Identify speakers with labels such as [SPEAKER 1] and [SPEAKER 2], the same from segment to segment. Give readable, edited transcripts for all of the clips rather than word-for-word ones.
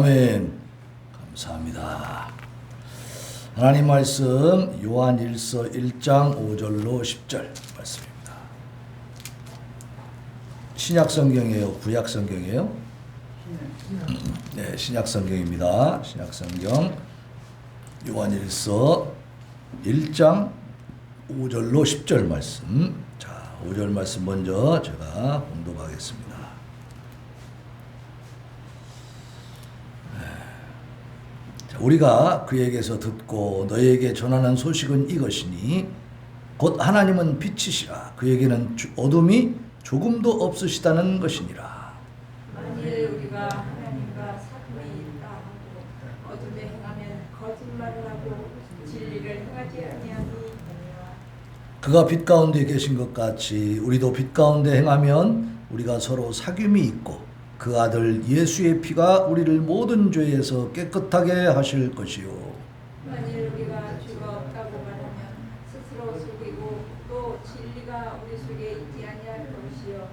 [SPEAKER 1] 아멘. 감사합니다. 하나님 말씀 요한일서 1장 5절로 10절 말씀입니다. 신약 성경이에요? 구약 성경이에요? 네, 신약 성경입니다. 신약 성경 요한일서 1장 5절로 10절 말씀. 자, 5절 말씀 먼저 제가 봉독하겠습니다. 우리가 그에게서 듣고 너희에게 전하는 소식은 이것이니 곧 하나님은 빛이시라 그에게는 어둠이 조금도 없으시다는 것이니라.
[SPEAKER 2] 만일 우리가 하나님과 사귐이 있다 하고 어둠에 행하면 거짓말을 하고 진리를 행하지 아니하니
[SPEAKER 1] 그가 빛 가운데 계신 것 같이 우리도 빛 가운데 행하면 우리가 서로 사귐이 있고 그 아들 예수의 피가 우리를 모든 죄에서 깨끗하게 하실 것이요.
[SPEAKER 2] 만일 우리가 죄가 없다고 말하면 스스로 속이고 또 진리가 우리 속에 있지 아니할 것이요.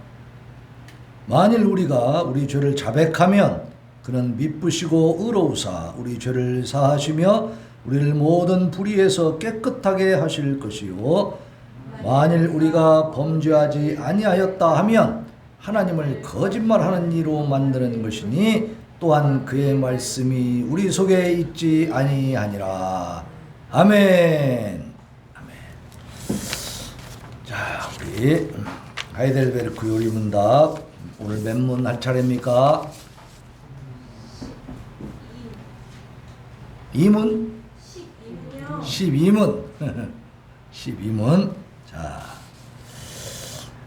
[SPEAKER 1] 만일 우리가 우리 죄를 자백하면 그는 미쁘시고 의로우사 우리 죄를 사하시며 우리를 모든 불의에서 깨끗하게 하실 것이요. 만일 우리가 범죄하지 아니하였다 하면 하나님을 거짓말하는 이로 만드는 것이니 또한 그의 말씀이 우리 속에 있지 아니하니라. 아멘. 아멘. 자, 우리 하이델베르크 요리문답 오늘 몇 문 할 차례입니까? 2문? 12문. 12문. 자,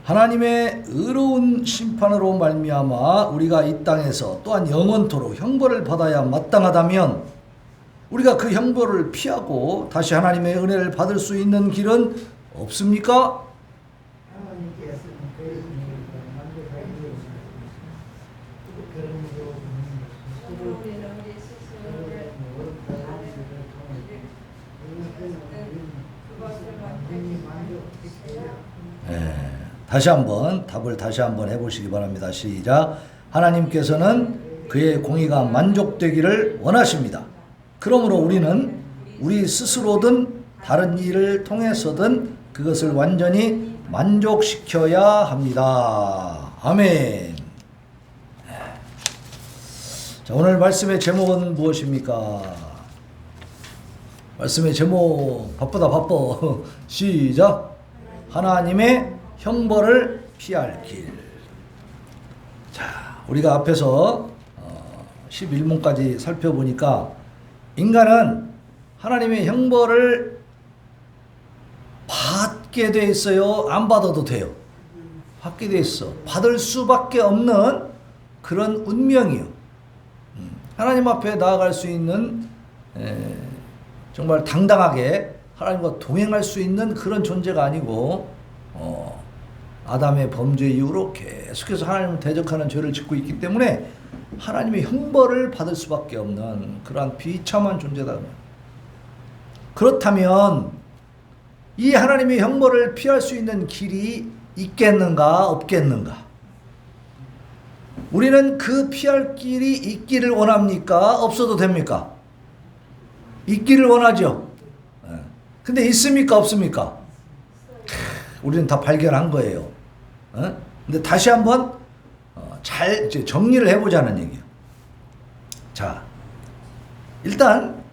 [SPEAKER 1] 하나님의 의로운 심판으로 말미암아 우리가 이 땅에서 또한 영원토록 형벌을 받아야 마땅하다면 우리가 그 형벌을 피하고 다시 하나님의 은혜를 받을 수 있는 길은 없습니까? 다시 한번 답을 다시 한번 해보시기 바랍니다. 시작. 하나님께서는 그의 공의가 만족되기를 원하십니다. 그러므로 우리는 우리 스스로든 다른 일을 통해서든 그것을 완전히 만족시켜야 합니다. 아멘. 자, 오늘 말씀의 제목은 무엇입니까? 말씀의 제목 바쁘다 바빠. 시작. 하나님의 형벌을 피할 길. 자, 우리가 앞에서 11문까지 살펴보니까 인간은 하나님의 형벌을 받게 돼 있어요? 안 받아도 돼요? 받게 돼 있어. 받을 수밖에 없는 그런 운명이요. 하나님 앞에 나아갈 수 있는 정말 당당하게 하나님과 동행할 수 있는 그런 존재가 아니고 아담의 범죄 이후로 계속해서 하나님을 대적하는 죄를 짓고 있기 때문에 하나님의 형벌을 받을 수밖에 없는 그러한 비참한 존재다. 그렇다면 이 하나님의 형벌을 피할 수 있는 길이 있겠는가 없겠는가? 우리는 그 피할 길이 있기를 원합니까? 없어도 됩니까? 있기를 원하죠. 근데 있습니까 없습니까? 우리는 다 발견한 거예요. 근데 다시 한번 잘 정리를 해보자는 얘기예요. 자, 일단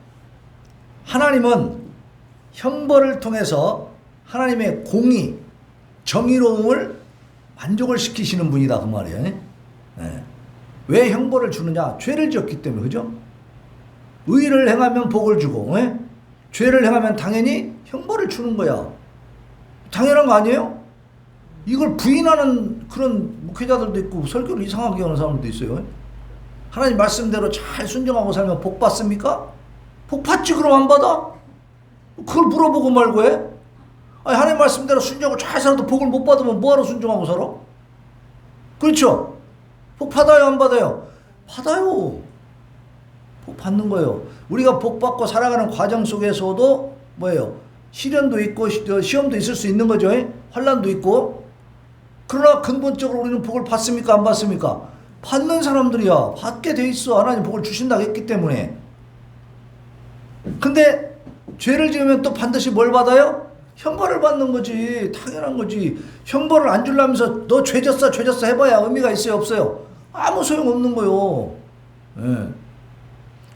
[SPEAKER 1] 하나님은 형벌을 통해서 하나님의 공의, 정의로움을 만족을 시키시는 분이다 그 말이에요. 왜 형벌을 주느냐? 죄를 지었기 때문에. 그죠? 의를 행하면 복을 주고 죄를 행하면 당연히 형벌을 주는 거야. 당연한 거 아니에요? 이걸 부인하는 그런 목회자들도 있고 설교를 이상하게 하는 사람들도 있어요. 하나님 말씀대로 잘 순종하고 살면 복 받습니까? 복 받지. 그럼 안 받아? 그걸 물어보고 말고 해? 아니, 하나님 말씀대로 순종하고 잘 살아도 복을 못 받으면 뭐하러 순종하고 살아? 그렇죠? 복 받아요 안 받아요? 받아요. 복 받는 거예요. 우리가 복 받고 살아가는 과정 속에서도 뭐예요? 시련도 있고 시험도 있을 수 있는 거죠. 환난도 있고. 그러나 근본적으로 우리는 복을 받습니까 안 받습니까? 받는 사람들이야. 받게 돼 있어. 하나님 복을 주신다고 했기 때문에. 근데 죄를 지으면 또 반드시 뭘 받아요? 형벌을 받는 거지. 당연한 거지. 형벌을 안 주려면서 너 죄졌어 해봐야 의미가 있어요 없어요? 아무 소용없는 거요. 예.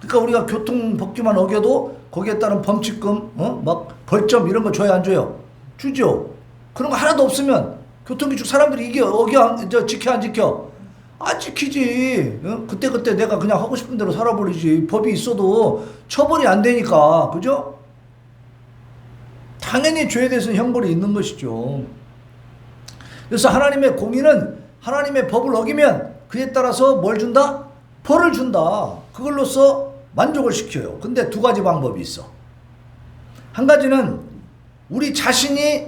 [SPEAKER 1] 그러니까 우리가 교통법규만 어겨도 거기에 따른 범칙금, 막 벌점 이런 거 줘야 안 줘요? 주죠. 그런 거 하나도 없으면 교통규칙 사람들이 이게 지켜 안 지켜? 안 지키지. 그때 내가 그냥 하고 싶은 대로 살아버리지. 법이 있어도 처벌이 안 되니까. 그죠? 당연히 죄에 대해서는 형벌이 있는 것이죠. 그래서 하나님의 공의는 하나님의 법을 어기면 그에 따라서 뭘 준다? 벌을 준다. 그걸로써 만족을 시켜요. 근데 두 가지 방법이 있어. 한 가지는 우리 자신이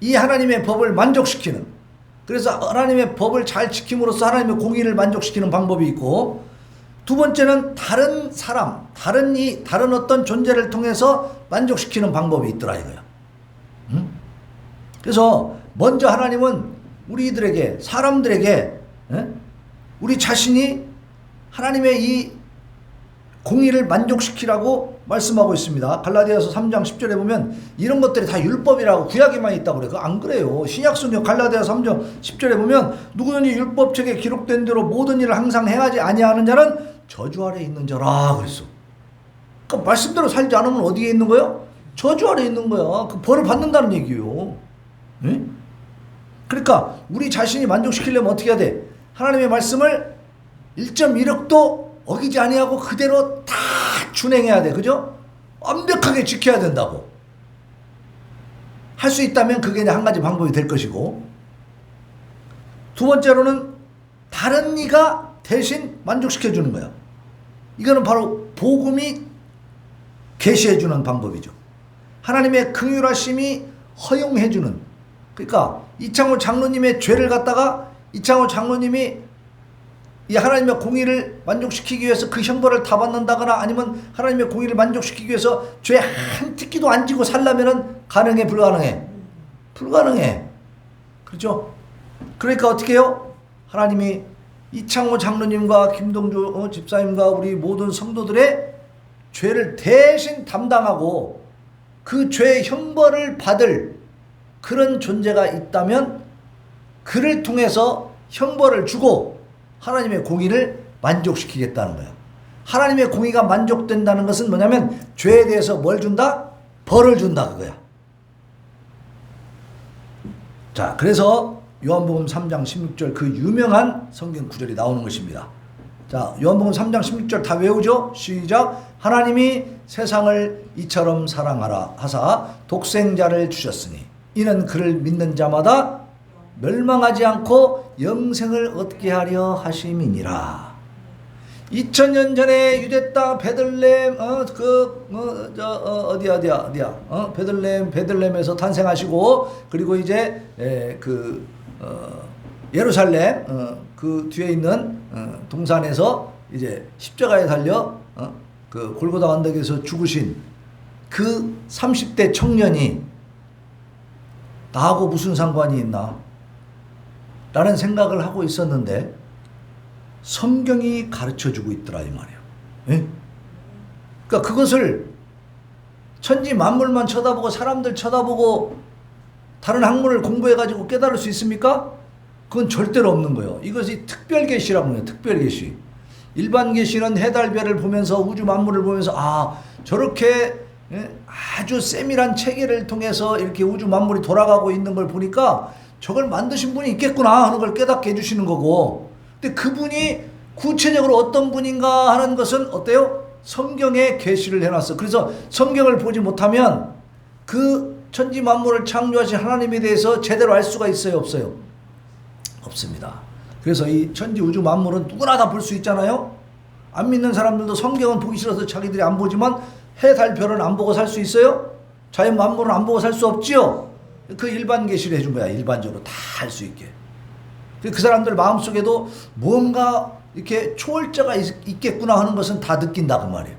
[SPEAKER 1] 이 하나님의 법을 만족시키는, 그래서 하나님의 법을 잘 지킴으로써 하나님의 공의를 만족시키는 방법이 있고, 두 번째는 다른 사람, 다른 어떤 존재를 통해서 만족시키는 방법이 있더라 이거야. 응? 그래서 먼저 하나님은 우리들에게, 사람들에게, 우리 자신이 하나님의 이 공의를 만족시키라고 말씀하고 있습니다. 갈라디아서 3장 10절에 보면 이런 것들이 다 율법이라고 구약에만 있다고 그래요. 그거 안 그래요. 신약성경 갈라디아서 3장 10절에 보면 누구든지 율법책에 기록된 대로 모든 일을 항상 행하지 아니하는 자는 저주 아래 있는 자라 그랬어. 그러니까 말씀대로 살지 않으면 어디에 있는 거예요? 저주 아래 있는 거야. 그 벌을 받는다는 얘기예요. 응? 그러니까 우리 자신이 만족시키려면 어떻게 해야 돼? 하나님의 말씀을 1.1억도 어기지 아니하고 그대로 다 준행해야 돼. 그죠? 완벽하게 지켜야 된다고. 할 수 있다면 그게 한 가지 방법이 될 것이고, 두 번째로는 다른 이가 대신 만족시켜 주는 거야. 이거는 바로 복음이 계시해 주는 방법이죠. 하나님의 긍휼하심이 허용해 주는. 그러니까 이창호 장로님의 죄를 갖다가 이창호 장로님이 이 하나님의 공의를 만족시키기 위해서 그 형벌을 다 받는다거나 아니면 하나님의 공의를 만족시키기 위해서 죄 한 티끼도 안 지고 살려면은 가능해 불가능해? 불가능해. 그렇죠? 그러니까 어떻게 해요? 하나님이 이창호 장로님과 김동주 집사님과 우리 모든 성도들의 죄를 대신 담당하고 그 죄의 형벌을 받을 그런 존재가 있다면 그를 통해서 형벌을 주고 하나님의 공의를 만족시키겠다는 거야. 하나님의 공의가 만족된다는 것은 뭐냐면 죄에 대해서 뭘 준다? 벌을 준다 그거야. 자, 그래서 요한복음 3장 16절 그 유명한 성경 구절이 나오는 것입니다. 자, 요한복음 3장 16절 다 외우죠? 시작. 하나님이 세상을 이처럼 사랑하라 하사 독생자를 주셨으니 이는 그를 믿는 자마다 멸망하지 않고 영생을 얻게 하려 하심이니라. 2000년 전에 유대 땅 베들레헴 베들레헴에서 탄생하시고 그리고 이제 예루살렘 그 뒤에 있는 동산에서 이제 십자가에 달려 그 골고다 언덕에서 죽으신 그 30대 청년이 나하고 무슨 상관이 있나? 라는 생각을 하고 있었는데 성경이 가르쳐주고 있더라 이 말이에요. 예? 그러니까 그것을 천지 만물만 쳐다보고 사람들 쳐다보고 다른 학문을 공부해가지고 깨달을 수 있습니까? 그건 절대로 없는 거예요. 이것이 특별계시라고 해요. 특별계시. 일반 계시는 해달별을 보면서 우주 만물을 보면서 아 저렇게 아주 세밀한 체계를 통해서 이렇게 우주 만물이 돌아가고 있는 걸 보니까 저걸 만드신 분이 있겠구나 하는 걸 깨닫게 해주시는 거고, 근데 그분이 구체적으로 어떤 분인가 하는 것은 어때요? 성경에 계시를 해놨어. 그래서 성경을 보지 못하면 그 천지 만물을 창조하신 하나님에 대해서 제대로 알 수가 있어요? 없어요? 없습니다. 그래서 이 천지 우주 만물은 누구나 다 볼 수 있잖아요. 안 믿는 사람들도 성경은 보기 싫어서 자기들이 안 보지만 해, 달, 별은 안 보고 살 수 있어요? 자연 만물은 안 보고 살 수 없지요? 그 일반 계시를 해준 거야. 일반적으로 다 할 수 있게. 그 사람들 마음속에도 뭔가 이렇게 초월자가 있겠구나 하는 것은 다 느낀다 그 말이에요.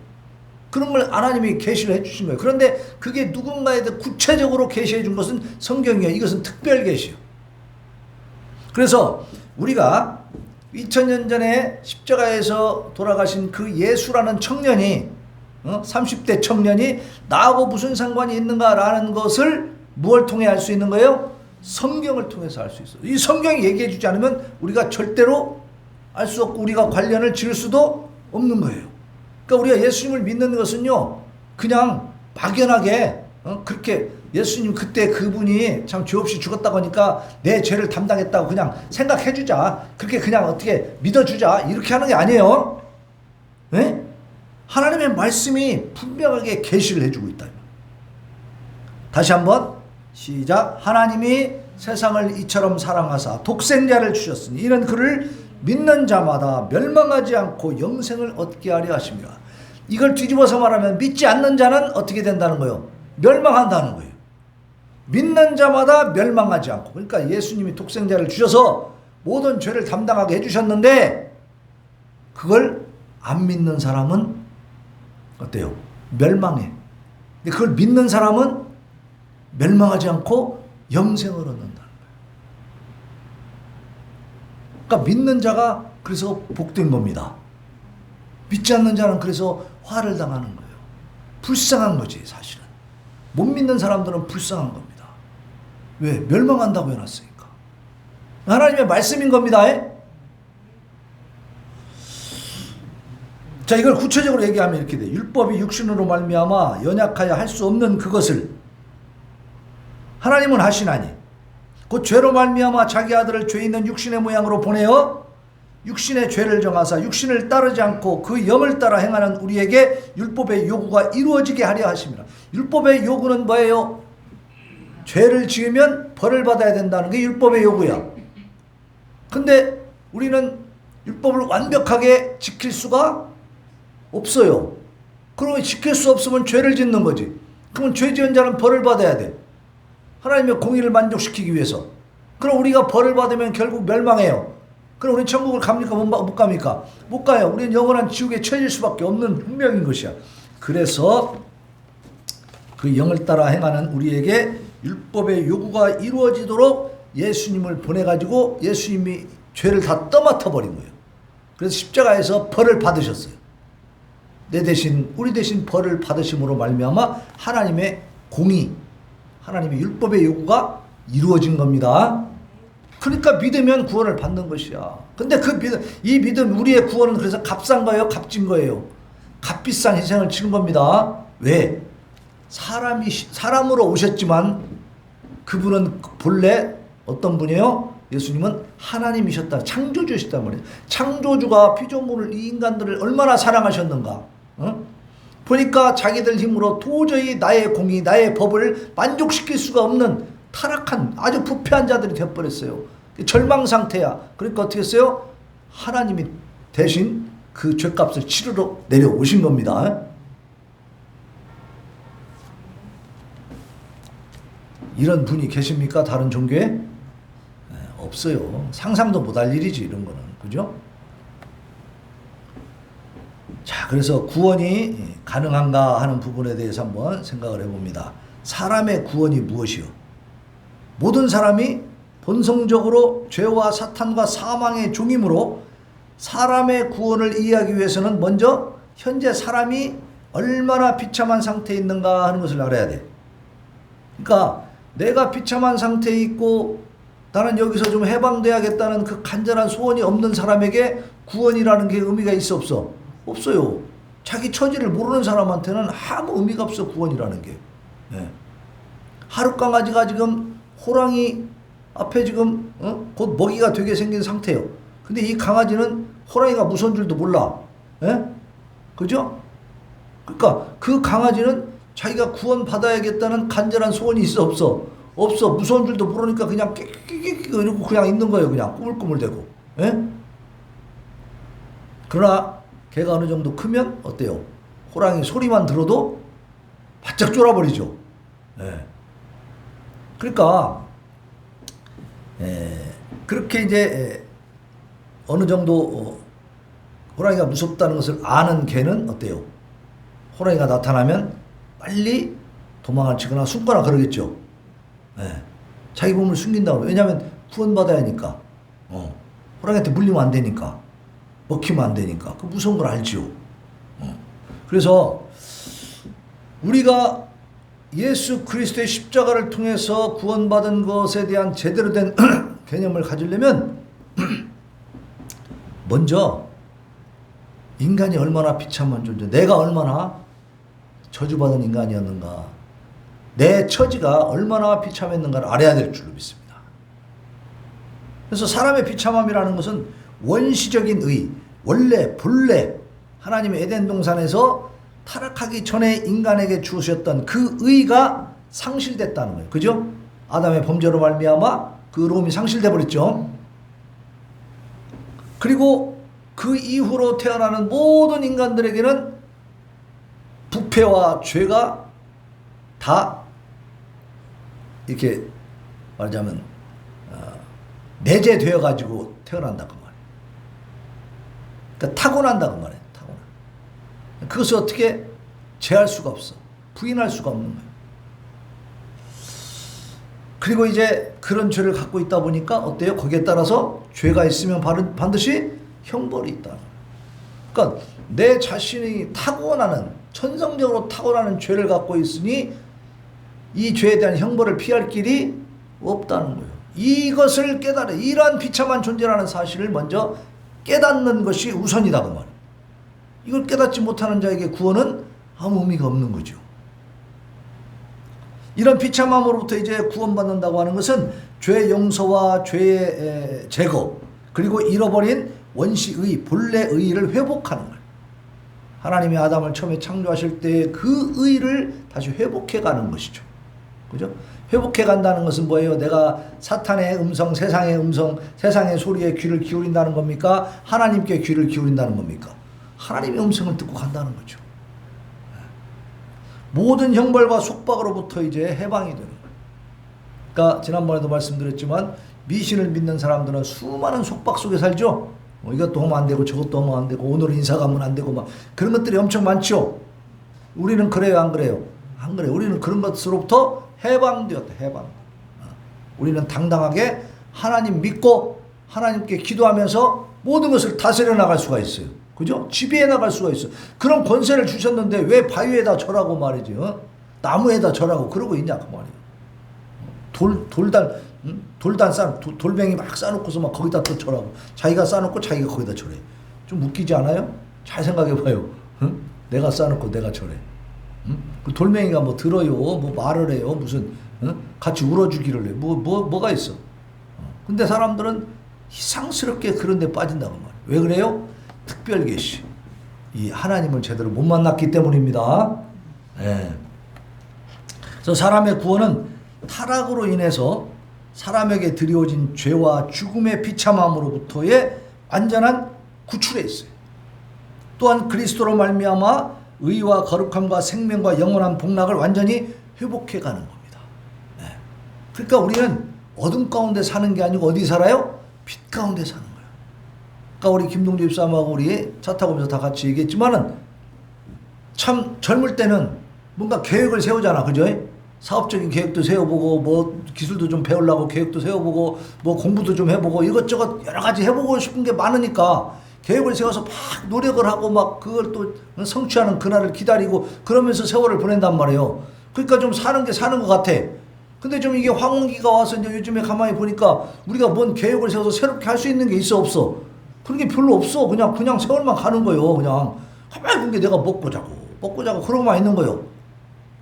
[SPEAKER 1] 그런 걸 하나님이 계시를 해주신 거예요. 그런데 그게 누군가에 대해 구체적으로 계시해 준 것은 성경이에요. 이것은 특별 계시요. 그래서 우리가 2000년 전에 십자가에서 돌아가신 그 예수라는 청년이 30대 청년이 나하고 무슨 상관이 있는가라는 것을 무엇을 통해 알 수 있는 거예요? 성경을 통해서 알 수 있어요. 이 성경이 얘기해 주지 않으면 우리가 절대로 알 수 없고 우리가 관련을 지을 수도 없는 거예요. 그러니까 우리가 예수님을 믿는 것은요, 그냥 막연하게 그렇게 예수님 그때 그분이 참 죄 없이 죽었다고 하니까 내 죄를 담당했다고 그냥 생각해 주자, 그렇게 그냥 어떻게 믿어주자, 이렇게 하는 게 아니에요. 네? 하나님의 말씀이 분명하게 계시를 해주고 있다. 다시 한번 시작. 하나님이 세상을 이처럼 사랑하사 독생자를 주셨으니 이는 그를 믿는 자마다 멸망하지 않고 영생을 얻게 하려 하십니다. 이걸 뒤집어서 말하면 믿지 않는 자는 어떻게 된다는 거예요? 멸망한다는 거예요. 믿는 자마다 멸망하지 않고, 그러니까 예수님이 독생자를 주셔서 모든 죄를 담당하게 해주셨는데 그걸 안 믿는 사람은 어때요? 멸망해. 근데 그걸 믿는 사람은 멸망하지 않고 영생을 얻는다는 거예요. 그러니까 믿는 자가 그래서 복된 겁니다. 믿지 않는 자는 그래서 화를 당하는 거예요. 불쌍한 거지 사실은. 못 믿는 사람들은 불쌍한 겁니다. 왜? 멸망한다고 해놨으니까. 하나님의 말씀인 겁니다. 자, 이걸 구체적으로 얘기하면 이렇게 돼. 율법이 육신으로 말미암아 연약하여 할 수 없는 그것을 하나님은 하시나니 곧 죄로 말미암아 자기 아들을 죄 있는 육신의 모양으로 보내어 육신의 죄를 정하사 육신을 따르지 않고 그 영을 따라 행하는 우리에게 율법의 요구가 이루어지게 하려 하십니다. 율법의 요구는 뭐예요? 죄를 지으면 벌을 받아야 된다는 게 율법의 요구야. 근데 우리는 율법을 완벽하게 지킬 수가 없어요. 그러면 지킬 수 없으면 죄를 짓는 거지. 그러면 죄 지은 자는 벌을 받아야 돼. 하나님의 공의를 만족시키기 위해서. 그럼 우리가 벌을 받으면 결국 멸망해요. 그럼 우리는 천국을 갑니까? 못 갑니까? 못 가요. 우리는 영원한 지옥에 처해질 수밖에 없는 운명인 것이야. 그래서 그 영을 따라 행하는 우리에게 율법의 요구가 이루어지도록 예수님을 보내가지고 예수님이 죄를 다 떠맡아 버린 거예요. 그래서 십자가에서 벌을 받으셨어요. 내 대신, 우리 대신 벌을 받으심으로 말미암아 하나님의 공의, 하나님의 율법의 요구가 이루어진 겁니다. 그러니까 믿으면 구원을 받는 것이야. 근데 그 믿음, 이 믿음, 우리의 구원은 그래서 값싼 거예요? 값진 거예요? 값비싼 희생을 치른 겁니다. 왜? 사람으로 오셨지만 그분은 본래 어떤 분이에요? 예수님은 하나님이셨다. 창조주셨단 말이에요. 창조주가 피조물을, 이 인간들을 얼마나 사랑하셨는가. 보니까 자기들 힘으로 도저히 나의 공의, 나의 법을 만족시킬 수가 없는 타락한 아주 부패한 자들이 되어버렸어요. 절망 상태야. 그러니까 어떻게 했어요? 하나님이 대신 그 죄값을 치르러 내려오신 겁니다. 이런 분이 계십니까? 다른 종교에? 네, 없어요. 상상도 못할 일이지 이런 거는. 그죠? 자, 그래서 구원이 가능한가 하는 부분에 대해서 한번 생각을 해봅니다. 사람의 구원이 무엇이요? 모든 사람이 본성적으로 죄와 사탄과 사망의 종이므로 사람의 구원을 이해하기 위해서는 먼저 현재 사람이 얼마나 비참한 상태에 있는가 하는 것을 알아야 돼. 그러니까 내가 비참한 상태에 있고 나는 여기서 좀 해방돼야겠다는 그 간절한 소원이 없는 사람에게 구원이라는 게 의미가 있어 없어? 없어요. 자기 처지를 모르는 사람한테는 아무 의미가 없어 구원이라는 게. 네. 하룻강아지가 지금 호랑이 앞에 지금 곧 먹이가 되게 생긴 상태예요. 근데 이 강아지는 호랑이가 무서운 줄도 몰라. 예? 그죠? 그러니까 그 강아지는 자기가 구원 받아야겠다는 간절한 소원이 있어 없어? 없어. 무서운 줄도 모르니까 그냥 끼끼끼 이러고 그냥 있는 거예요. 그냥 꾸물꾸물대고. 예? 그러나 걔가 어느 정도 크면 어때요? 호랑이 소리만 들어도 바짝 쫄아버리죠. 예. 그러니까 그렇게 이제 어느 정도 호랑이가 무섭다는 것을 아는 개는 어때요? 호랑이가 나타나면 빨리 도망을 치거나 숨거나 그러겠죠. 자기 몸을 숨긴다고. 왜냐하면 구원받아야 하니까. 호랑이한테 물리면 안 되니까. 먹히면 안 되니까. 그 무서운 걸 알지요. 그래서 우리가 예수 그리스도의 십자가를 통해서 구원받은 것에 대한 제대로 된 개념을 가지려면 먼저 인간이 얼마나 비참한 존재, 내가 얼마나 저주받은 인간이었는가, 내 처지가 얼마나 비참했는가를 알아야 될 줄로 믿습니다. 그래서 사람의 비참함이라는 것은 원시적인 의, 원래 본래 하나님의 에덴 동산에서 타락하기 전에 인간에게 주셨던 그 의가 상실됐다는 거예요. 그죠? 아담의 범죄로 말미암아 그 의로움이 상실돼 버렸죠. 그리고 그 이후로 태어나는 모든 인간들에게는 부패와 죄가 다 이렇게 말하자면 내재되어 가지고 태어난다고 말이에요. 그러니까 타고난다고 말이에요. 타고난. 그것을 어떻게 제할 수가 없어. 부인할 수가 없는 거예요. 그리고 이제 그런 죄를 갖고 있다 보니까 어때요? 거기에 따라서 죄가 있으면 반드시 형벌이 있다. 그러니까 내 자신이 타고나는, 천성적으로 타고나는 죄를 갖고 있으니 이 죄에 대한 형벌을 피할 길이 없다는 거예요. 이것을 깨달아, 이러한 비참한 존재라는 사실을 먼저 깨닫는 것이 우선이다 그 말이에요. 이걸 깨닫지 못하는 자에게 구원은 아무 의미가 없는 거죠. 이런 비참함으로부터 이제 구원받는다고 하는 것은 죄의 용서와 죄의 제거, 그리고 잃어버린 원시의, 본래 의를 회복하는 거예요. 하나님이 아담을 처음에 창조하실 때 그 의를 다시 회복해 가는 것이죠. 그죠? 회복해 간다는 것은 뭐예요? 내가 사탄의 음성, 세상의 음성, 세상의 소리에 귀를 기울인다는 겁니까? 하나님께 귀를 기울인다는 겁니까? 하나님의 음성을 듣고 간다는 거죠. 모든 형벌과 속박으로부터 이제 해방이 되는 거예요. 그러니까 지난번에도 말씀드렸지만 미신을 믿는 사람들은 수많은 속박 속에 살죠. 이것도 하면 안 되고 저것도 하면 안 되고 오늘은 인사 가면 안 되고 막 그런 것들이 엄청 많죠. 우리는 그래요, 안 그래요? 안 그래요. 우리는 그런 것으로부터 해방되었다. 해방. 우리는 당당하게 하나님 믿고 하나님께 기도하면서 모든 것을 다스려 나갈 수가 있어요. 그죠? 지배해 나갈 수가 있어. 그런 권세를 주셨는데 왜 바위에다 절하고 말이지, 나무에다 절하고 그러고 있냐 그 말이에요. 돌단 돌뱅이 막 싸놓고서 막 거기다 또 절하고, 자기가 싸놓고 자기가 거기다 절해. 좀 웃기지 않아요? 잘 생각해봐요. 내가 싸놓고 내가 절해. 그 돌멩이가 뭐 들어요, 뭐 말을 해요, 무슨 같이 울어주기를 해. 뭐가 있어? 근데 사람들은 이상스럽게 그런 데 빠진다고 말이에요. 왜 그래요? 특별 계시, 이 하나님을 제대로 못 만났기 때문입니다. 네. 그래서 사람의 구원은 타락으로 인해서 사람에게 드리워진 죄와 죽음의 비참함으로부터의 완전한 구출에 있어요. 또한 그리스도로 말미암아 의와 거룩함과 생명과 영원한 복락을 완전히 회복해가는 겁니다. 네. 그러니까 우리는 어둠 가운데 사는 게 아니고 어디 살아요? 빛 가운데 사는 거예요. 아까 우리 김동주 집사람하고 우리 차 타고 오면서 다 같이 얘기했지만은 참 젊을 때는 뭔가 계획을 세우잖아, 그죠? 사업적인 계획도 세워보고 뭐 기술도 좀 배우려고 계획도 세워보고 뭐 공부도 좀 해보고 이것저것 여러 가지 해보고 싶은 게 많으니까 계획을 세워서 막 노력을 하고 막 그걸 또 성취하는 그날을 기다리고 그러면서 세월을 보낸단 말이에요. 그러니까 좀 사는 게 사는 것 같아. 근데 좀 이게 황혼기가 와서 이제 요즘에 가만히 보니까 우리가 뭔 계획을 세워서 새롭게 할 수 있는 게 있어 없어? 그런 게 별로 없어. 그냥 세월만 가는 거예요. 그냥 가만히 본 게 내가 먹고 자고 그러고만 있는 거예요.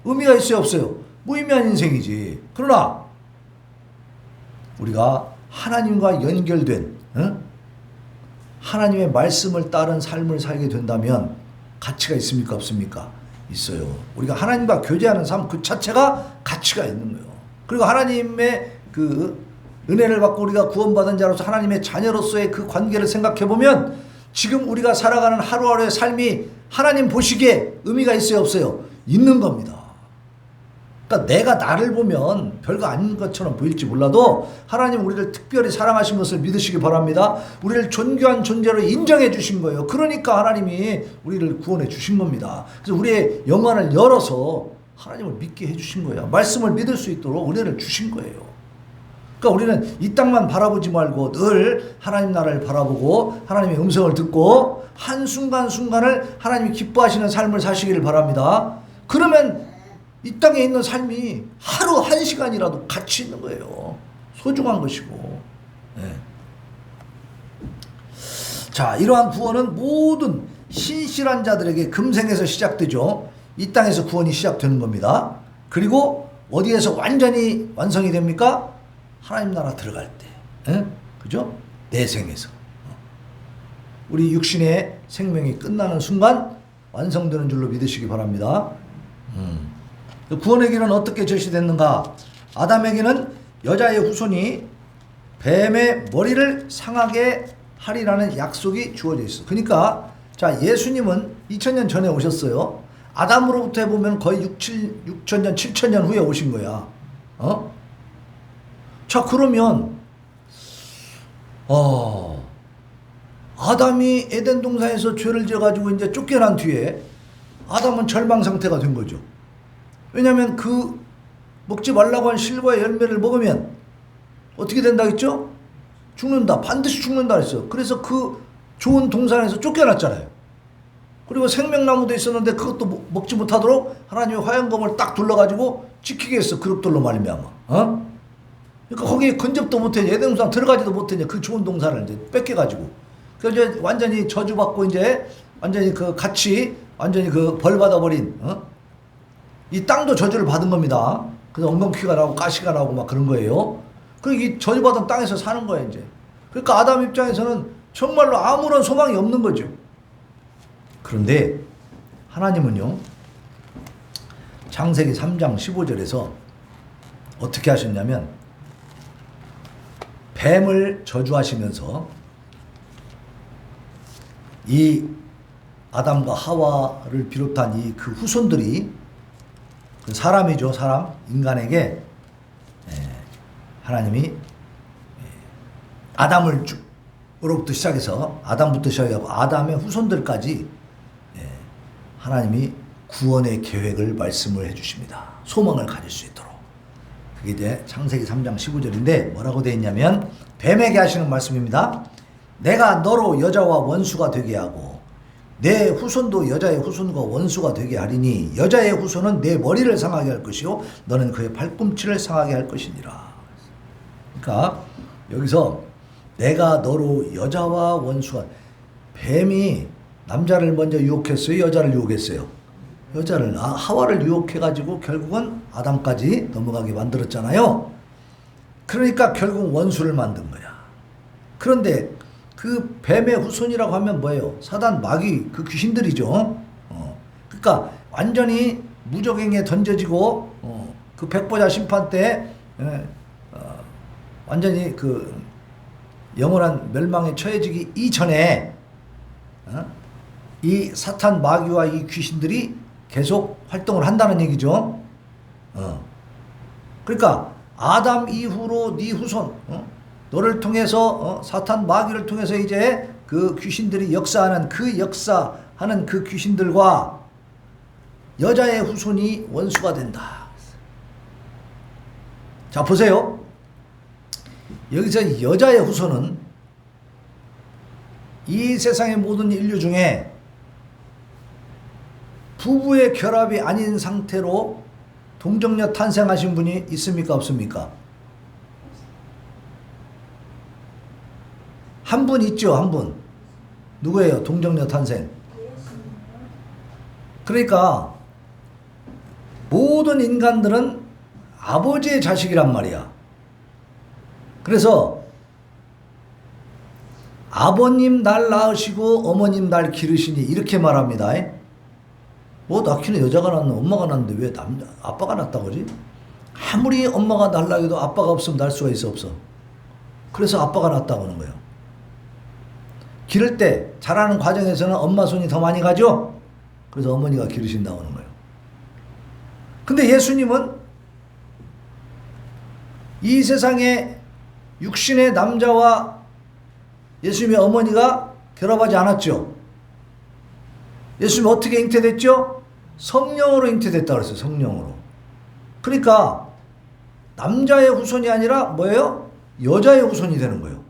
[SPEAKER 1] 의미가 있어요 없어요? 무의미한 인생이지. 그러나 우리가 하나님과 연결된 하나님의 말씀을 따른 삶을 살게 된다면 가치가 있습니까 없습니까? 있어요. 우리가 하나님과 교제하는 삶 그 자체가 가치가 있는 거예요. 그리고 하나님의 그 은혜를 받고 우리가 구원받은 자로서 하나님의 자녀로서의 그 관계를 생각해 보면 지금 우리가 살아가는 하루하루의 삶이 하나님 보시기에 의미가 있어요 없어요? 있는 겁니다. 그러니까 내가 나를 보면 별거 아닌 것처럼 보일지 몰라도 하나님 우리를 특별히 사랑하신 것을 믿으시기 바랍니다. 우리를 존귀한 존재로 인정해 주신 거예요. 그러니까 하나님이 우리를 구원해 주신 겁니다. 그래서 우리의 영안을 열어서 하나님을 믿게 해 주신 거예요. 말씀을 믿을 수 있도록 은혜를 주신 거예요. 그러니까 우리는 이 땅만 바라보지 말고 늘 하나님 나라를 바라보고 하나님의 음성을 듣고 한순간순간을 하나님이 기뻐하시는 삶을 사시기를 바랍니다. 그러면 이 땅에 있는 삶이 하루 한 시간이라도 가치 있는 거예요. 소중한 것이고. 네. 자, 이러한 구원은 모든 신실한 자들에게 금생에서 시작되죠. 이 땅에서 구원이 시작되는 겁니다. 그리고 어디에서 완전히 완성이 됩니까? 하나님 나라 들어갈 때. 예? 그죠? 내생에서. 우리 육신의 생명이 끝나는 순간 완성되는 줄로 믿으시기 바랍니다. 구원의 길은 어떻게 제시됐는가? 아담에게는 여자의 후손이 뱀의 머리를 상하게 하리라는 약속이 주어져 있어. 그러니까 자, 예수님은 2000년 전에 오셨어요. 아담으로부터 해보면 거의 6천년, 7천년 후에 오신 거야. 자, 그러면 아담이 에덴 동산에서 죄를 지어가지고 이제 쫓겨난 뒤에 아담은 절망 상태가 된 거죠. 왜냐하면 그 먹지 말라고 한 실과의 열매를 먹으면 어떻게 된다 했죠? 죽는다. 반드시 죽는다 했어요. 그래서 그 좋은 동산에서 쫓겨났잖아요. 그리고 생명나무도 있었는데 그것도 먹지 못하도록 하나님의 화영검을 딱 둘러가지고 지키게 했어. 그룹들로 말미암아. 그러니까 거기에 근접도 못했냐. 에덴 동산 들어가지도 못했냐. 그 좋은 동산을 이제 뺏겨가지고. 그래서 이제 완전히 저주받고 이제 완전히 그 같이 완전히 그 벌 받아버린 이 땅도 저주를 받은 겁니다. 그래서 엉겅퀴가 나오고 가시가 나오고 막 그런 거예요. 그리고 이 저주받은 땅에서 사는 거예요, 이제. 그러니까 아담 입장에서는 정말로 아무런 소망이 없는 거죠. 그런데 하나님은요, 창세기 3장 15절에서 어떻게 하셨냐면 뱀을 저주하시면서 이 아담과 하와를 비롯한 이 그 후손들이 사람이죠, 사람, 인간에게 하나님이 아담으로부터 시작해서 아담부터 시작하고 아담의 후손들까지 하나님이 구원의 계획을 말씀을 해주십니다. 소망을 가질 수 있도록. 그게 이제 창세기 3장 15절인데 뭐라고 되어 있냐면 뱀에게 하시는 말씀입니다. 내가 너로 여자와 원수가 되게 하고 내 후손도 여자의 후손과 원수가 되게 하리니 여자의 후손은 내 머리를 상하게 할 것이요 너는 그의 발꿈치를 상하게 할 것이니라. 그러니까 여기서 내가 너로 여자와 원수가, 뱀이 남자를 먼저 유혹했어요, 여자를 유혹했어요? 여자를, 하와를 유혹해가지고 결국은 아담까지 넘어가게 만들었잖아요. 그러니까 결국 원수를 만든 거야. 그런데 그 뱀의 후손이라고 하면 뭐예요? 사단, 마귀, 그 귀신들이죠. 그러니까 완전히 무적행에 던져지고 그 백보자 심판 때 완전히 그 영원한 멸망에 처해지기 이전에 이 사탄, 마귀와 이 귀신들이 계속 활동을 한다는 얘기죠. 그러니까 아담 이후로 네 후손, 너를 통해서 사탄, 마귀를 통해서 이제 그 귀신들이 역사하는 그 귀신들과 여자의 후손이 원수가 된다. 자, 보세요. 여기서 여자의 후손은 이 세상의 모든 인류 중에 부부의 결합이 아닌 상태로 동정녀 탄생하신 분이 있습니까? 없습니까? 한 분 있죠, 한 분. 누구예요? 동정녀 탄생. 그러니까 모든 인간들은 아버지의 자식이란 말이야. 그래서 아버님 날 낳으시고 어머님 날 기르시니 이렇게 말합니다. 뭐 낳기는 여자가 낳는 엄마가 낳는데 왜 아빠가 낳았다고 그러지? 아무리 엄마가 낳으려 해도 아빠가 없으면 낳을 수가 있어, 없어? 그래서 아빠가 낳았다고 하는 거예요. 기를 때 자라는 과정에서는 엄마 손이 더 많이 가죠? 그래서 어머니가 기르신다고 하는 거예요. 근데 예수님은 이 세상에 육신의 남자와 예수님의 어머니가 결합하지 않았죠. 예수님이 어떻게 잉태됐죠? 성령으로 잉태됐다고 그랬어요. 성령으로. 그러니까 남자의 후손이 아니라 뭐예요? 여자의 후손이 되는 거예요.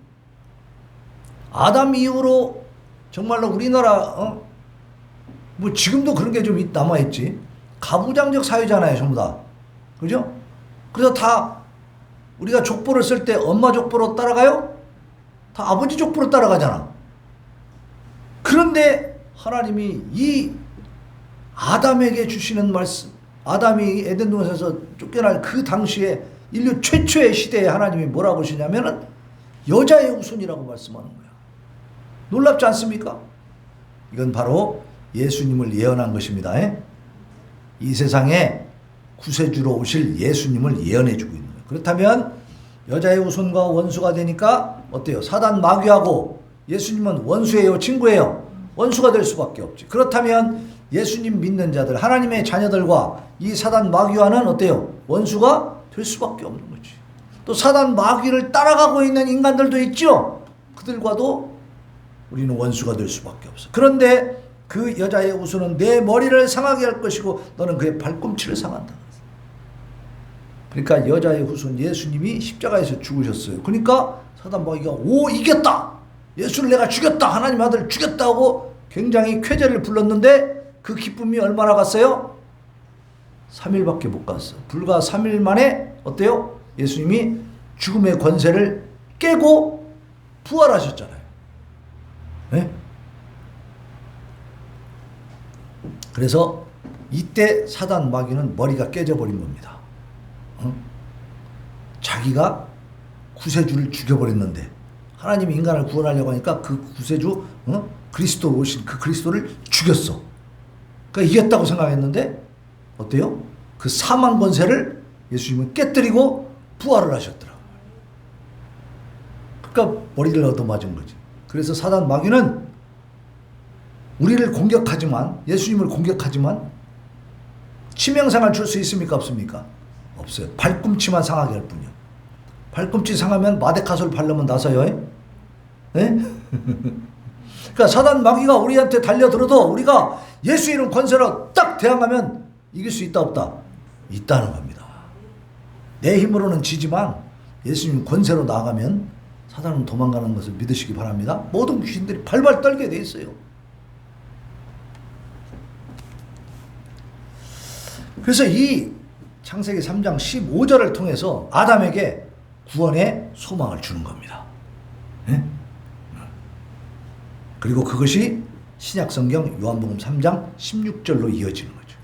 [SPEAKER 1] 아담 이후로 정말로 우리나라 뭐 지금도 그런 게 좀 남아있지. 가부장적 사회잖아요, 전부 다. 그죠? 그래서 다 우리가 족보를 쓸 때 엄마 족보로 따라가요? 다 아버지 족보로 따라가잖아. 그런데 하나님이 이 아담에게 주시는 말씀, 아담이 에덴 동산에서 쫓겨날 그 당시에 인류 최초의 시대에 하나님이 뭐라고 하시냐면은 여자의 후손이라고 말씀하는 거야. 놀랍지 않습니까? 이건 바로 예수님을 예언한 것입니다. 이 세상에 구세주로 오실 예수님을 예언해 주고 있는 거예요. 그렇다면 여자의 후손과 원수가 되니까 어때요? 사단 마귀하고 예수님은 원수예요, 친구예요? 원수가 될 수밖에 없지. 그렇다면 예수님 믿는 자들, 하나님의 자녀들과 이 사단 마귀와는 어때요? 원수가 될 수밖에 없는 거지. 또 사단 마귀를 따라가고 있는 인간들도 있죠. 그들과도 우리는 원수가 될 수밖에 없어. 그런데 그 여자의 후손은 내 머리를 상하게 할 것이고 너는 그의 발꿈치를 상한다. 그러니까 여자의 후손 예수님이 십자가에서 죽으셨어요. 그러니까 사단 마귀가 오 이겼다. 예수를 내가 죽였다. 하나님 아들 죽였다 하고 굉장히 쾌재를 불렀는데 그 기쁨이 얼마나 갔어요? 3일밖에 못 갔어. 불과 3일 만에 어때요? 예수님이 죽음의 권세를 깨고 부활하셨잖아요. 네? 그래서 이때 사단 마귀는 머리가 깨져버린 겁니다. 자기가 구세주를 죽여버렸는데 하나님이 인간을 구원하려고 하니까 그 구세주 그리스도로 오신 그 그리스도를 죽였어. 그러니까 이겼다고 생각했는데 어때요? 그 사망 권세를 예수님은 깨뜨리고 부활을 하셨더라고요. 그러니까 머리를 얻어맞은 거지. 그래서 사단 마귀는 우리를 공격하지만, 예수님을 공격하지만 치명상을 줄 수 있습니까? 없습니까? 없어요. 발꿈치만 상하게 할 뿐이요. 발꿈치 상하면 마데카솔 바르면 나서요. 네? 그러니까 사단 마귀가 우리한테 달려들어도 우리가 예수 이름 권세로 딱 대항하면 이길 수 있다 없다? 있다는 겁니다. 내 힘으로는 지지만 예수님 권세로 나아가면 사단은 도망가는 것을 믿으시기 바랍니다. 모든 귀신들이 발발 떨게 돼 있어요. 그래서 이 창세기 3장 15절을 통해서 아담에게 구원의 소망을 주는 겁니다. 네? 그리고 그것이 신약성경 요한복음 3장 16절로 이어지는 거죠.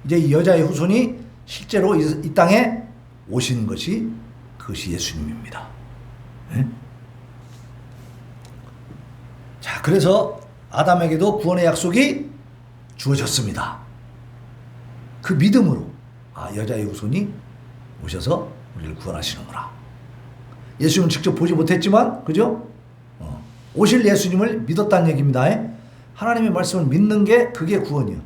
[SPEAKER 1] 이제 이 여자의 후손이 실제로 이 땅에 오시는 것이 그것이 예수님입니다. 네? 자, 그래서 아담에게도 구원의 약속이 주어졌습니다. 그 믿음으로 여자의 후손이 오셔서 우리를 구원하시는구나. 예수님은 직접 보지 못했지만 그죠? 오실 예수님을 믿었다는 얘기입니다. 하나님의 말씀을 믿는 게 그게 구원이에요.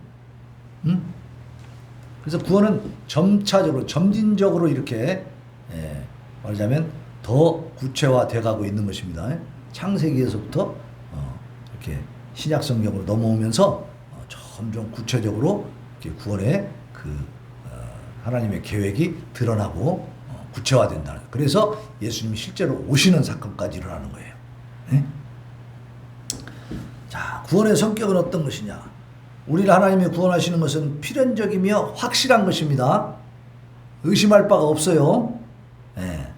[SPEAKER 1] 그래서 구원은 점차적으로 점진적으로 이렇게 말하자면 더 구체화돼 가고 있는 것입니다. 창세기에서부터 이렇게 신약 성경으로 넘어오면서 점점 구체적으로 이렇게 구원의 그 하나님의 계획이 드러나고 구체화된다는 거예요. 그래서 예수님이 실제로 오시는 사건까지 일어나는 거예요. 네? 자, 구원의 성격은 어떤 것이냐? 우리를 하나님이 구원하시는 것은 필연적이며 확실한 것입니다. 의심할 바가 없어요. 네.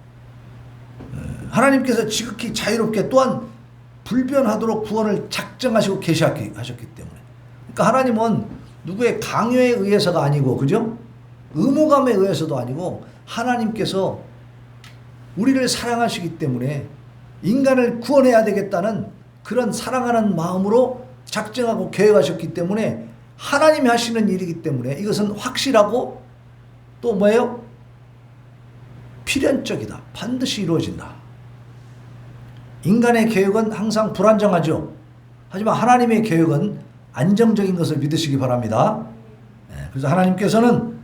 [SPEAKER 1] 하나님께서 지극히 자유롭게 또한 불변하도록 구원을 작정하시고 계시하셨기 때문에. 그러니까 하나님은 누구의 강요에 의해서가 아니고, 그죠? 의무감에 의해서도 아니고, 하나님께서 우리를 사랑하시기 때문에 인간을 구원해야 되겠다는 그런 사랑하는 마음으로 작정하고 계획하셨기 때문에 하나님이 하시는 일이기 때문에 이것은 확실하고 또 뭐예요? 필연적이다. 반드시 이루어진다. 인간의 계획은 항상 불안정하죠. 하지만 하나님의 계획은 안정적인 것을 믿으시기 바랍니다. 그래서 하나님께서는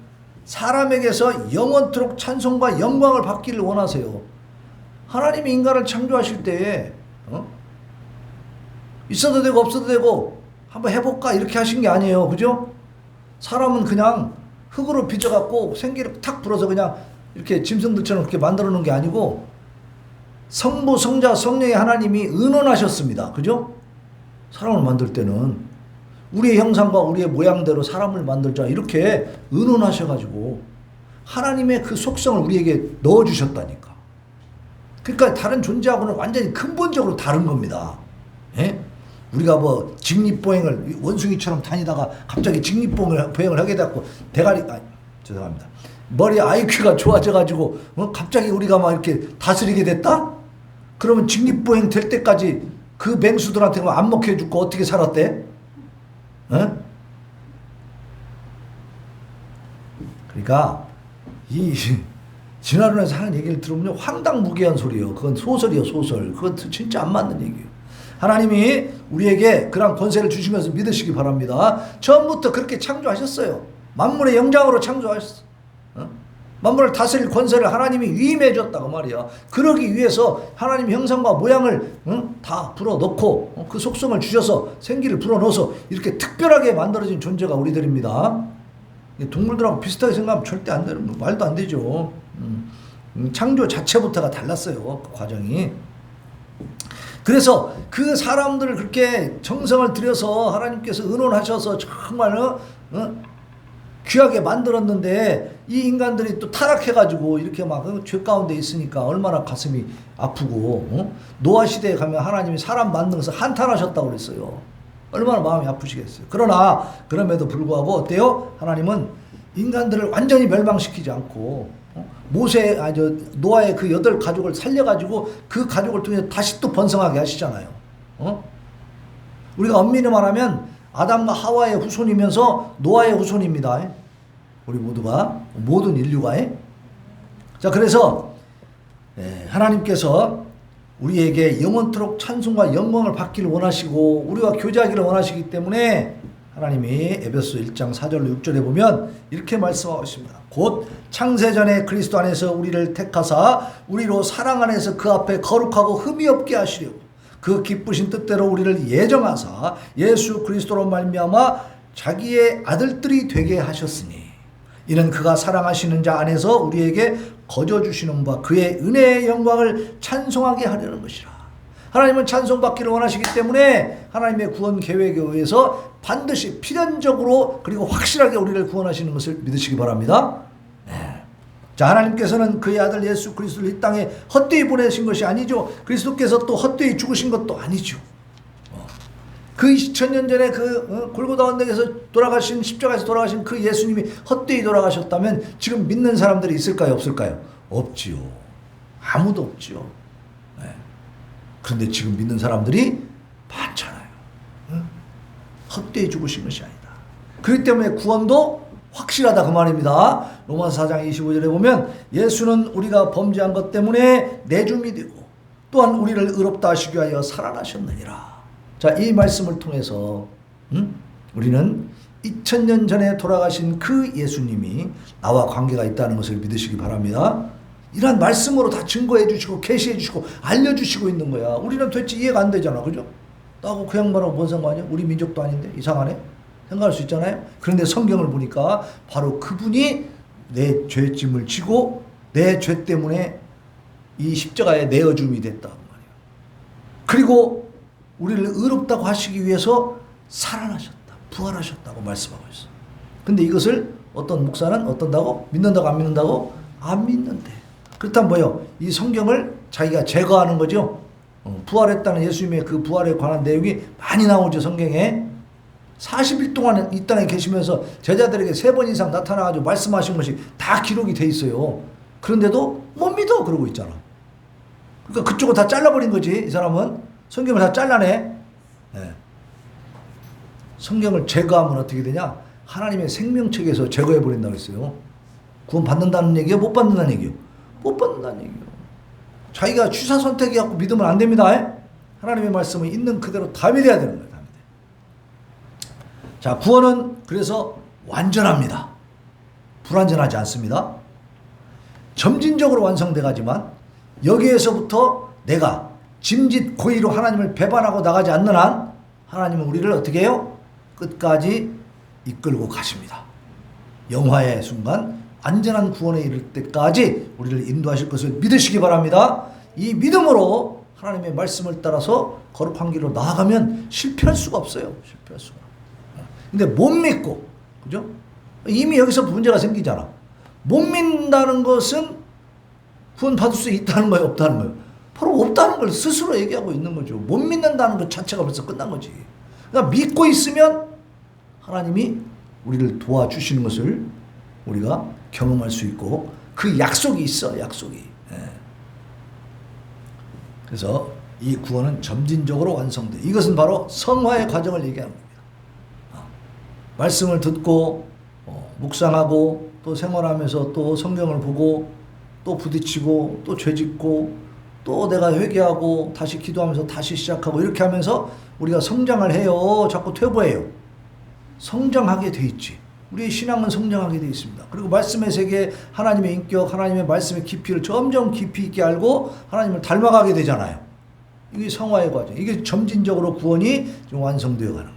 [SPEAKER 1] 사람에게서 영원토록 찬송과 영광을 받기를 원하세요. 하나님이 인간을 창조하실 때에 있어도 되고 없어도 되고 한번 해볼까 이렇게 하신 게 아니에요. 그죠? 사람은 그냥 흙으로 빚어갖고 생기를 탁 불어서 그냥 이렇게 짐승들처럼 그렇게 만들어 놓은 게 아니고 성부, 성자, 성령의 하나님이 의논하셨습니다. 그죠? 사람을 만들 때는 우리의 형상과 우리의 모양대로 사람을 만들자 이렇게 의논하셔가지고 하나님의 그 속성을 우리에게 넣어주셨다니까. 그러니까 다른 존재하고는 완전히 근본적으로 다른 겁니다. 예? 우리가 뭐 직립보행을 원숭이처럼 다니다가 갑자기 직립보행을 하게 돼갖고 죄송합니다. 머리 IQ가 좋아져가지고 갑자기 우리가 막 이렇게 다스리게 됐다? 그러면 직립보행 될 때까지 그 맹수들한테 안 먹혀 죽고 어떻게 살았대? 어? 그러니까 이 진화론에서 하는 얘기를 들으면 황당무계한 소리예요. 그건 소설이에요, 소설. 그건 진짜 안 맞는 얘기예요. 하나님이 우리에게 그런 권세를 주시면서 믿으시기 바랍니다. 처음부터 그렇게 창조하셨어요. 만물의 영장으로 창조하셨어. 어? 만물을 다스릴 권세를 하나님이 위임해 줬다고 말이야. 그러기 위해서 하나님 형상과 모양을 다 불어넣고 그 속성을 주셔서 생기를 불어넣어서 이렇게 특별하게 만들어진 존재가 우리들입니다. 동물들하고 비슷하게 생각하면 절대 안 되는, 말도 안 되죠. 창조 자체부터가 달랐어요. 그 과정이. 그래서 그 사람들을 그렇게 정성을 들여서 하나님께서 의논하셔서 정말 귀하게 만들었는데 이 인간들이 또 타락해가지고 이렇게 막 죄 가운데 있으니까 얼마나 가슴이 아프고 노아 시대에 가면 하나님이 사람 만든 것을 한탄하셨다고 그랬어요. 얼마나 마음이 아프시겠어요. 그러나 그럼에도 불구하고 어때요? 하나님은 인간들을 완전히 멸망시키지 않고 노아의 그 8가족을 살려가지고 그 가족을 통해 다시 또 번성하게 하시잖아요. 우리가 엄밀히 말하면 아담과 하와의 후손이면서 노아의 후손입니다. 우리 모두가, 모든 인류가. 자, 그래서 하나님께서 우리에게 영원토록 찬송과 영광을 받기를 원하시고 우리와 교제하기를 원하시기 때문에 하나님이 에베소 1장 4절로 6절에 보면 이렇게 말씀하고 있습니다. 곧 창세전에 그리스도 안에서 우리를 택하사 우리로 사랑 안에서 그 앞에 거룩하고 흠이 없게 하시려고 그 기쁘신 뜻대로 우리를 예정하사 예수 그리스도로 말미암아 자기의 아들들이 되게 하셨으니 이는 그가 사랑하시는 자 안에서 우리에게 거저 주시는 바 그의 은혜의 영광을 찬송하게 하려는 것이라. 하나님은 찬송받기를 원하시기 때문에 하나님의 구원 계획에 의해서 반드시 필연적으로 그리고 확실하게 우리를 구원하시는 것을 믿으시기 바랍니다. 네. 자, 하나님께서는 그의 아들 예수 그리스도를 이 땅에 헛되이 보내신 것이 아니죠. 그리스도께서 또 헛되이 죽으신 것도 아니죠. 그 2000년 전에 그 골고다 언덕에서 돌아가신, 십자가에서 돌아가신 그 예수님이 헛되이 돌아가셨다면 지금 믿는 사람들이 있을까요, 없을까요? 없지요. 아무도 없지요. 네. 그런데 지금 믿는 사람들이 많잖아요. 헛되이 죽으신 것이 아니다. 그렇기 때문에 구원도 확실하다 그 말입니다. 로마서 4장 25절에 보면 예수는 우리가 범죄한 것 때문에 내줌이 되고 또한 우리를 의롭다 하시기 위하여 살아나셨느니라. 자, 이 말씀을 통해서 우리는 2000년 전에 돌아가신 그 예수님이 나와 관계가 있다는 것을 믿으시기 바랍니다. 이러한 말씀으로 다 증거해 주시고 계시해 주시고 알려주시고 있는 거야. 우리는 도대체 이해가 안 되잖아. 그죠? 나하고 그 양반하고 뭔 상관이야? 우리 민족도 아닌데 이상하네? 생각할 수 있잖아요. 그런데 성경을 보니까 바로 그분이 내 죄짐을 지고 내 죄 때문에 이 십자가에 내어줌이 됐다. 그리고 우리를 의롭다고 하시기 위해서 살아나셨다. 부활하셨다고 말씀하고 있어. 근데 이것을 어떤 목사는 어떤다고? 믿는다고 안 믿는다고? 안 믿는데. 그렇다면 뭐요? 이 성경을 자기가 제거하는 거죠. 부활했다는 예수님의 그 부활에 관한 내용이 많이 나오죠, 성경에. 40일 동안 이 땅에 계시면서 제자들에게 3번 이상 나타나가지고 말씀하신 것이 다 기록이 돼 있어요. 그런데도 못 믿어 그러고 있잖아. 그러니까 그쪽은 다 잘라버린 거지. 이 사람은 성경을 다 잘라내. 네. 성경을 제거하면 어떻게 되냐? 하나님의 생명책에서 제거해버린다고 했어요. 구원 받는다는 얘기요? 못 받는다는 얘기요? 못 받는다는 얘기요. 자기가 취사 선택해갖고 믿으면 안 됩니다. 하나님의 말씀은 있는 그대로 다 믿어야 되는 거예요. 다 믿어요. 자, 구원은 그래서 완전합니다. 불완전하지 않습니다. 점진적으로 완성돼가지만 여기에서부터 내가 짐짓 고의로 하나님을 배반하고 나가지 않는 한 하나님은 우리를 어떻게 해요? 끝까지 이끌고 가십니다. 영화의 순간 안전한 구원에 이를 때까지 우리를 인도하실 것을 믿으시기 바랍니다. 이 믿음으로 하나님의 말씀을 따라서 거룩한 길로 나아가면 실패할 수가 없어요. 실패할 수가. 근데 못 믿고, 그죠? 이미 여기서 문제가 생기잖아. 못 믿는다는 것은 구원 받을 수 있다는 거예요, 없다는 거예요? 바로 없다는 걸 스스로 얘기하고 있는 거죠. 못 믿는다는 것 자체가 벌써 끝난 거지. 그러니까 믿고 있으면 하나님이 우리를 도와주시는 것을 우리가 경험할 수 있고, 그 약속이 있어, 약속이. 예. 그래서 이 구원은 점진적으로 완성돼. 이것은 바로 성화의 과정을 얘기하는 겁니다. 말씀을 듣고 묵상하고 또 생활하면서 또 성경을 보고 또 부딪히고 또 죄짓고 또 내가 회개하고 다시 기도하면서 다시 시작하고 이렇게 하면서 우리가 성장을 해요. 자꾸 퇴보해요. 성장하게 돼 있지. 우리의 신앙은 성장하게 돼 있습니다. 그리고 말씀의 세계, 하나님의 인격, 하나님의 말씀의 깊이를 점점 깊이 있게 알고 하나님을 닮아가게 되잖아요. 이게 성화의 과정. 이게 점진적으로 구원이 좀 완성되어 가는 거예요.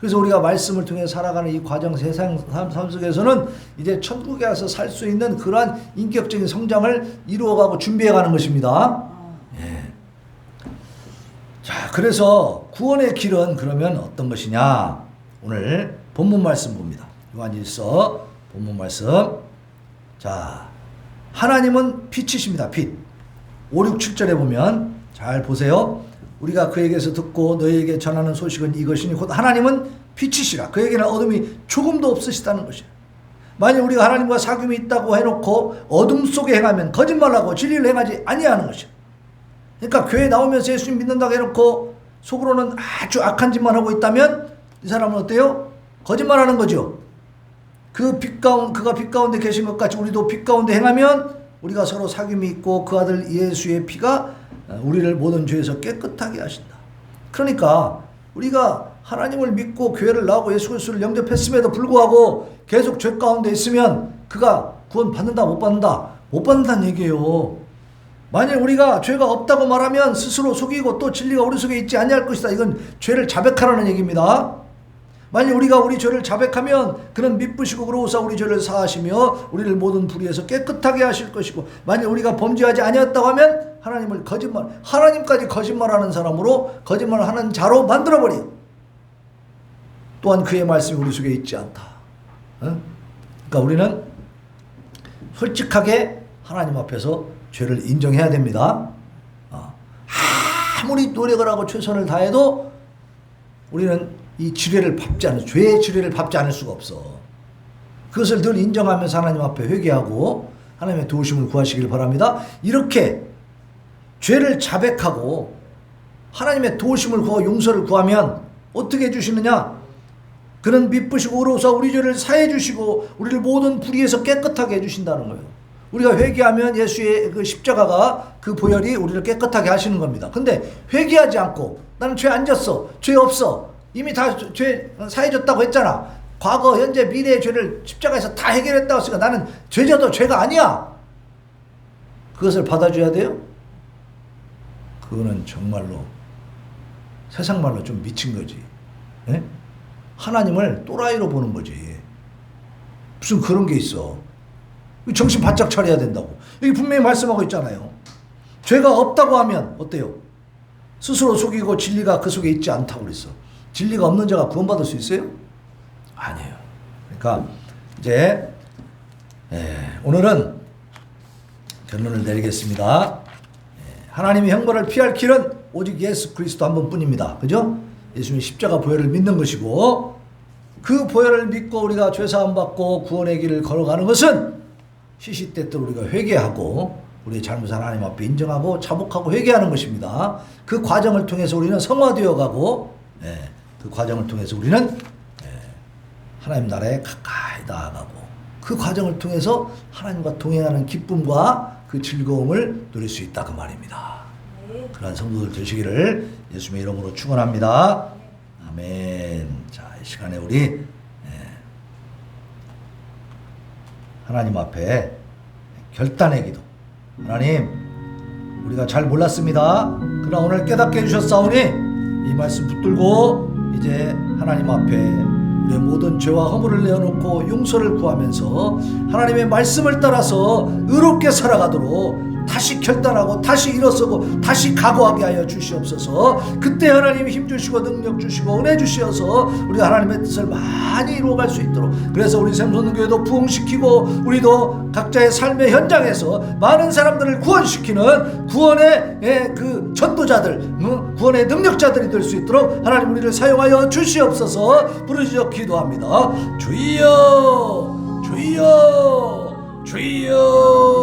[SPEAKER 1] 그래서 우리가 말씀을 통해 살아가는 이 과정, 세상 삶 속에서는 이제 천국에 와서 살 수 있는 그러한 인격적인 성장을 이루어가고 준비해가는 것입니다. 예. 자, 그래서 구원의 길은 그러면 어떤 것이냐? 오늘 본문 말씀 봅니다. 요한일서 본문 말씀. 자, 하나님은 빛이십니다. 빛. 5, 6, 7절에 보면 잘 보세요. 우리가 그에게서 듣고 너희에게 전하는 소식은 이것이니 곧 하나님은 빛이시라. 그에게는 어둠이 조금도 없으시다는 것이야. 만약 우리가 하나님과 사귐이 있다고 해놓고 어둠 속에 행하면 거짓말하고 진리를 행하지 아니하는 것이야. 그러니까 교회 나오면서 예수님 믿는다고 해놓고 속으로는 아주 악한 짓만 하고 있다면 이 사람은 어때요? 거짓말하는 거죠. 그가 빛 가운데 계신 것 같이 우리도 빛 가운데 행하면 우리가 서로 사귐이 있고 그 아들 예수의 피가 우리를 모든 죄에서 깨끗하게 하신다. 그러니까 우리가 하나님을 믿고 교회를 나오고 예수 그리스도를 영접했음에도 불구하고 계속 죄 가운데 있으면 그가 구원 받는다 못 받는다? 못 받는다는 얘기예요. 만약 우리가 죄가 없다고 말하면 스스로 속이고 또 진리가 우리 속에 있지 아니할 것이다. 이건 죄를 자백하라는 얘기입니다. 만약 우리가 우리 죄를 자백하면 그는 미쁘시고 그러고서 우리 죄를 사하시며 우리를 모든 불의에서 깨끗하게 하실 것이고, 만약 우리가 범죄하지 아니었다고 하면 하나님까지 거짓말하는 사람으로, 거짓말하는 자로 만들어버려. 또한 그의 말씀이 우리 속에 있지 않다. 그러니까 우리는 솔직하게 하나님 앞에서 죄를 인정해야 됩니다. 아무리 노력을 하고 최선을 다해도 우리는 이 지뢰를 밟지 않을, 죄의 지뢰를 밟지 않을 수가 없어. 그것을 늘 인정하면서 하나님 앞에 회개하고 하나님의 도우심을 구하시길 바랍니다. 이렇게 죄를 자백하고 하나님의 도우심을 구하고 용서를 구하면 어떻게 해주시느냐? 그는 미쁘시고 의로우사 우리 죄를 사해 주시고 우리를 모든 불의에서 깨끗하게 해주신다는 거예요. 우리가 회개하면 예수의 그 십자가가, 그 보혈이 우리를 깨끗하게 하시는 겁니다. 근데 회개하지 않고 나는 죄 안 졌어, 죄 없어, 이미 다 죄 사해졌다고 했잖아. 과거, 현재, 미래의 죄를 십자가에서 다 해결했다고 했으니까 나는 죄져도 죄가 아니야. 그것을 받아줘야 돼요? 그거는 정말로 세상 말로 좀 미친 거지. 예? 하나님을 또라이로 보는 거지. 무슨 그런 게 있어. 정신 바짝 차려야 된다고. 여기 분명히 말씀하고 있잖아요. 죄가 없다고 하면 어때요? 스스로 속이고 진리가 그 속에 있지 않다고 그랬어. 진리가 없는 자가 구원받을 수 있어요? 아니에요. 그러니까 이제 오늘은 결론을 내리겠습니다. 하나님의 형벌을 피할 길은 오직 예수 그리스도 한 번뿐입니다. 그죠? 예수님의 십자가 보혈을 믿는 것이고, 그 보혈을 믿고 우리가 죄사함 받고 구원의 길을 걸어가는 것은 시시때때로 우리가 회개하고 우리의 잘못을 하나님 앞에 인정하고 자복하고 회개하는 것입니다. 그 과정을 통해서 우리는 성화되어 가고, 그 과정을 통해서 우리는 하나님 나라에 가까이 나아가고, 그 과정을 통해서 하나님과 동행하는 기쁨과 그 즐거움을 누릴 수 있다 그 말입니다. 그러한 성도들 되시기를 예수님의 이름으로 축원합니다. 아멘. 자, 이 시간에 우리 하나님 앞에 결단의 기도. 하나님, 우리가 잘 몰랐습니다. 그러나 오늘 깨닫게 해주셨사오니 이 말씀 붙들고 이제 하나님 앞에 우리의 모든 죄와 허물을 내어놓고 용서를 구하면서 하나님의 말씀을 따라서 의롭게 살아가도록 다시 결단하고 다시 일어서고 다시 각오하게 하여 주시옵소서. 그때 하나님 힘 주시고 능력 주시고 은혜 주시어서 우리 하나님의 뜻을 많이 이루어갈 수 있도록, 그래서 우리 샘손교회도 부흥시키고 우리도 각자의 삶의 현장에서 많은 사람들을 구원시키는 구원의 그 전도자들, 구원의 능력자들이 될 수 있도록 하나님 우리를 사용하여 주시옵소서. 부르짖어 기도합니다. 주여 주여 주여.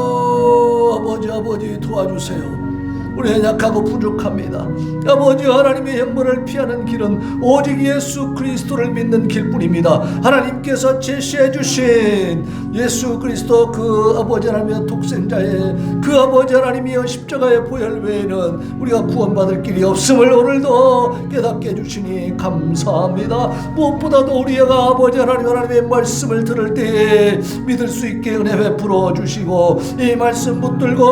[SPEAKER 1] 아버지 도와주세요. 우리는 약하고 부족합니다. 아버지 하나님의 형벌을 피하는 길은 오직 예수 그리스도를 믿는 길뿐입니다. 하나님께서 제시해 주신 예수 그리스도 그 아버지 하나님의 독생자의 그 아버지 하나님의 십자가의 보혈 외에는 우리가 구원받을 길이 없음을 오늘도 깨닫게 해주시니 감사합니다. 무엇보다도 우리가 아버지 하나님의 말씀을 들을 때에 믿을 수 있게 은혜 베풀어 주시고 이 말씀 붙들고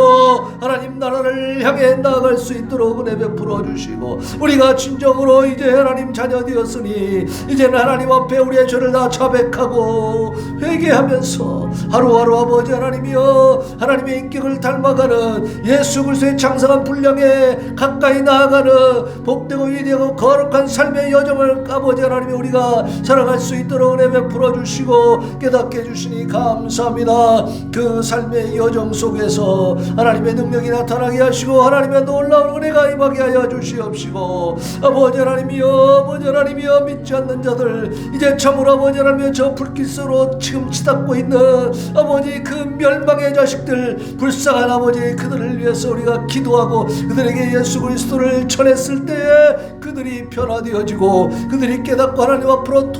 [SPEAKER 1] 하나님 나라를 향해 나아갈 수 있도록 은혜 베풀어 주시고, 우리가 진정으로 이제 하나님 자녀 되었으니 이제는 하나님 앞에 우리의 죄를 다 자백하고 회개하면서 하루하루 아버지 하나님이여 하나님의 인격을 닮아가는 예수 그리스도의 장성한 분량에 가까이 나아가는 복되고 위대하고 거룩한 삶의 여정을 아버지 하나님이 우리가 살아갈 수 있도록 은혜 베풀어 주시고 깨닫게 해주시니 감사합니다. 그 삶의 여정 속에서 하나님의 능력이 나타나게 하시고 하나님의 놀라운 은혜가 임하게 하여 주시옵시고, 아버지 하나님이여 믿지 않는 자들 이제 참으로 아버지 하나님이여 저 불길 속으로 지금 치닫고 있는 아버지 그 멸망의 자식들, 불쌍한 아버지 그들을 위해서 우리가 기도하고 그들에게 예수 그리스도를 전했을 때에 그들이 변화되어지고 그들이 깨닫고 하나님 앞으로